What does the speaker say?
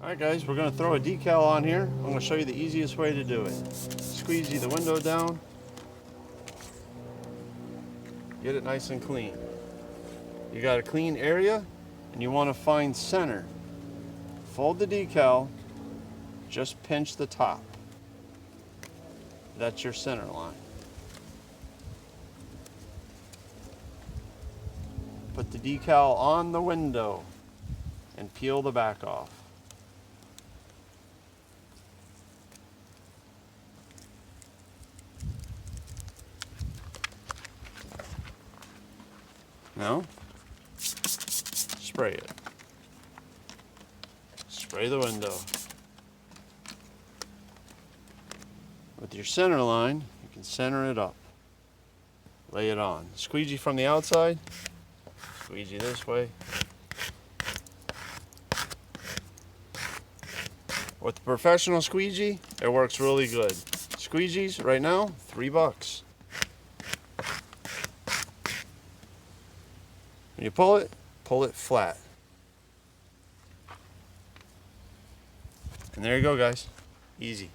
Alright guys, we're going to throw a decal on here. I'm going to show you the easiest way to do it. Squeegee the window down. Get it nice and clean. You got a clean area and you want to find center. Fold the decal, just pinch the top. That's your center line. Put the decal on the window and peel the back off. Now, spray it. Spray the window. With your center line, you can center it up. Lay it on. Squeegee from the outside. Squeegee this way. With the professional squeegee, it works really good. Squeegees right now, $3. When you pull it flat. And there you go, guys. Easy.